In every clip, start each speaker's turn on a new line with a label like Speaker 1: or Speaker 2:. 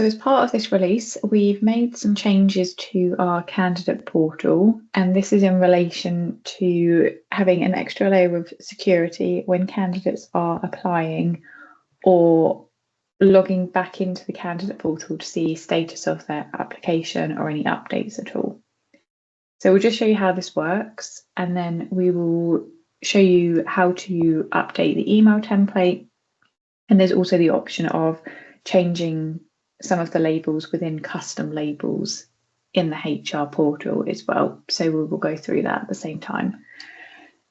Speaker 1: So as part of this release, we've made some changes to our candidate portal, and this is in relation to having an extra layer of security when candidates are applying or logging back into the candidate portal to see status of their application or any updates at all. So we'll just show you how this works, and then we will show you how to update the email template. And there's also the option of changing some of the labels within custom labels in the HR portal as well. So we will go through that at the same time.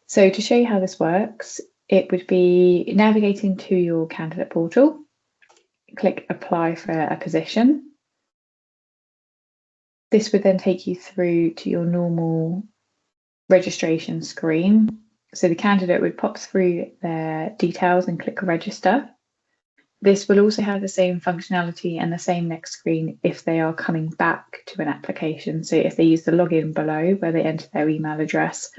Speaker 1: So to show you how this works, it would be navigating to your candidate portal, click apply for a position. This would then take you through to your normal registration screen. So the candidate would pop through their details and click register. This will also have the same functionality and the same next screen if they are coming back to an application. So if they use the login below where they enter their email address,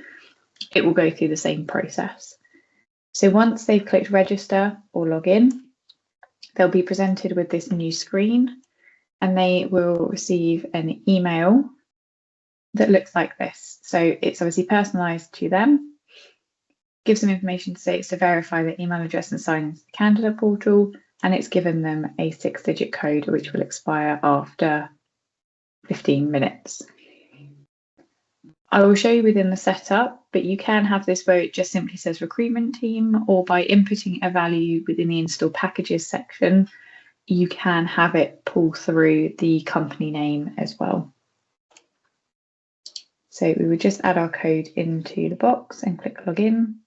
Speaker 1: it will go through the same process. So once they've clicked register or login, they'll be presented with this new screen, and they will receive an email that looks like this. So it's obviously personalized to them, gives them information to say it's to verify their email address and sign into the candidate portal, and it's given them a 6-digit code which will expire after 15 minutes. I will show you within the setup, but you can have this where it just simply says recruitment team, or by inputting a value within the install packages section, you can have it pull through the company name as well. So we would just add our code into the box and click login.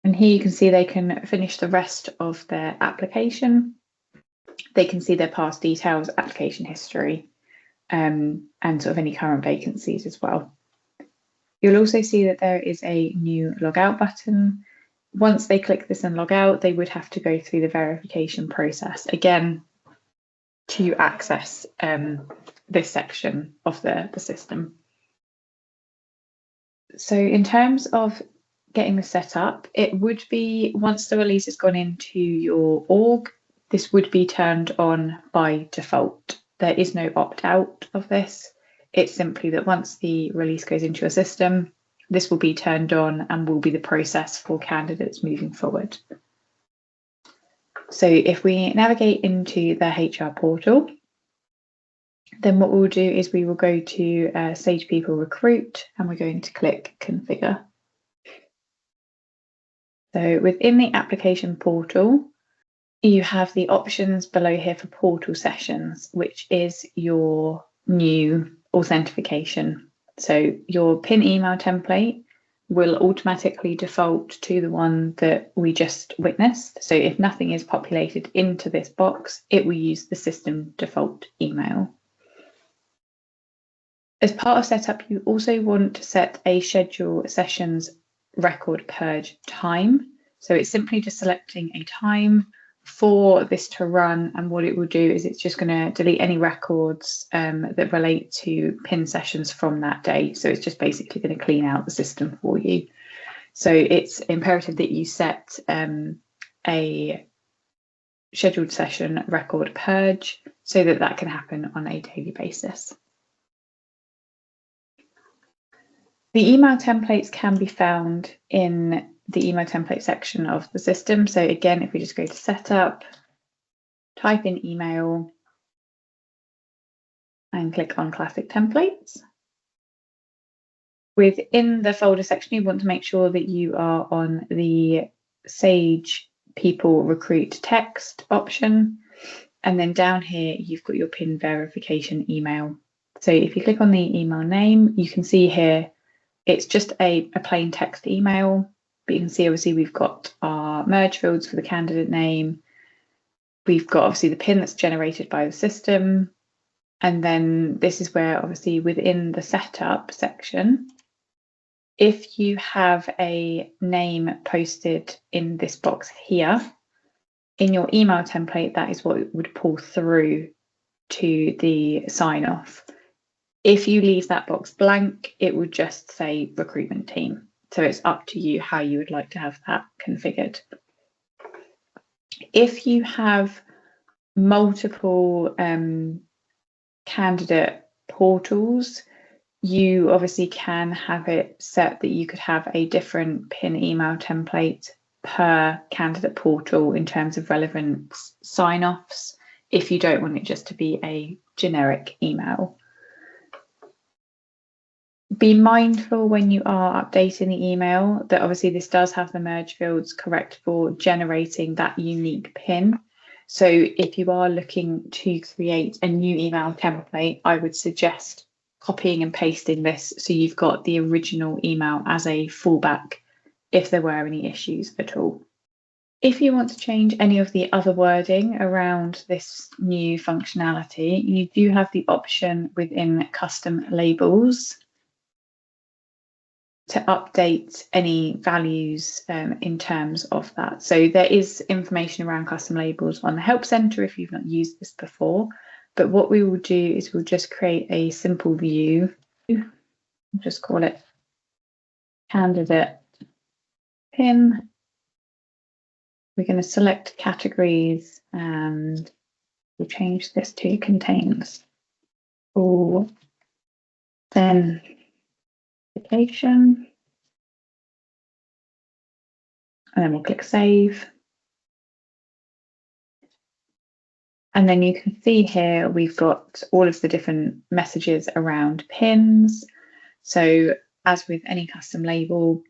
Speaker 1: And here you can see they can finish the rest of their application. They can see their past details, application history, and sort of any current vacancies as well. You'll also see that there is a new logout button. Once they click this and log out, they would have to go through the verification process again to access this section of the system. So in terms of getting this set up, it would be, once the release has gone into your org, this would be turned on by default. There is no opt-out of this. It's simply that once the release goes into your system, this will be turned on and will be the process for candidates moving forward. So if we navigate into the HR portal, then what we'll do is we will go to Sage People Recruit, and we're going to click Configure. So within the application portal, you have the options below here for portal sessions, which is your new authentication. So your PIN email template will automatically default to the one that we just witnessed. So if nothing is populated into this box, it will use the system default email. As part of setup, you also want to set a schedule sessions record purge time. So it's simply just selecting a time for this to run, and what it will do is it's just going to delete any records that relate to PIN sessions from that day. So it's just basically going to clean out the system for you. So it's imperative that you set a scheduled session record purge so that that can happen on a daily basis. The email templates can be found in the email template section of the system. So again, if we just go to setup, type in email and click on classic templates. Within the folder section, you want to make sure that you are on the Sage People Recruit text option. And then down here, you've got your PIN verification email. So if you click on the email name, you can see here, it's just a plain text email. But you can see, obviously, we've got our merge fields for the candidate name. We've got, obviously, the PIN that's generated by the system. And then this is where, obviously, within the setup section, if you have a name posted in this box here, in your email template, that is what would pull through to the sign off. If you leave that box blank, it would just say recruitment team. So it's up to you how you would like to have that configured. If you have multiple candidate portals, you obviously can have it set that you could have a different PIN email template per candidate portal in terms of relevant sign-offs, if you don't want it just to be a generic email. Be mindful when you are updating the email that obviously this does have the merge fields correct for generating that unique PIN. So if you are looking to create a new email template, I would suggest copying and pasting this so you've got the original email as a fallback if there were any issues at all. If you want to change any of the other wording around this new functionality, you do have the option within custom labels to update any values in terms of that. So there is information around custom labels on the Help Center if you've not used this before. But what we will do is we'll just create a simple view. Just call it candidate PIN. We're going to select categories and we'll change this to contains authentication. And then we'll click save. And then you can see here we've got all of the different messages around pins. So as with any custom label,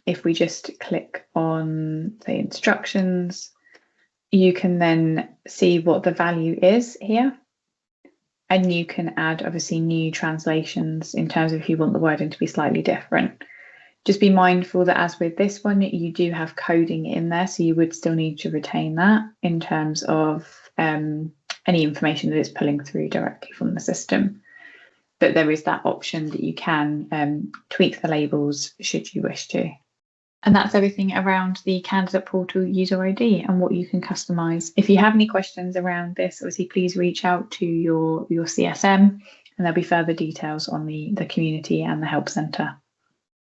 Speaker 1: if we just click on the instructions, you can then see what the value is here. And you can add obviously new translations in terms of if you want the wording to be slightly different. Just be mindful that as with this one, you do have coding in there, so you would still need to retain that in terms of any information that it's pulling through directly from the system. But there is that option that you can tweak the labels should you wish to. And that's everything around the candidate portal user ID and what you can customize. If you have any questions around this, obviously please reach out to your CSM and there'll be further details on the community and the Help Center.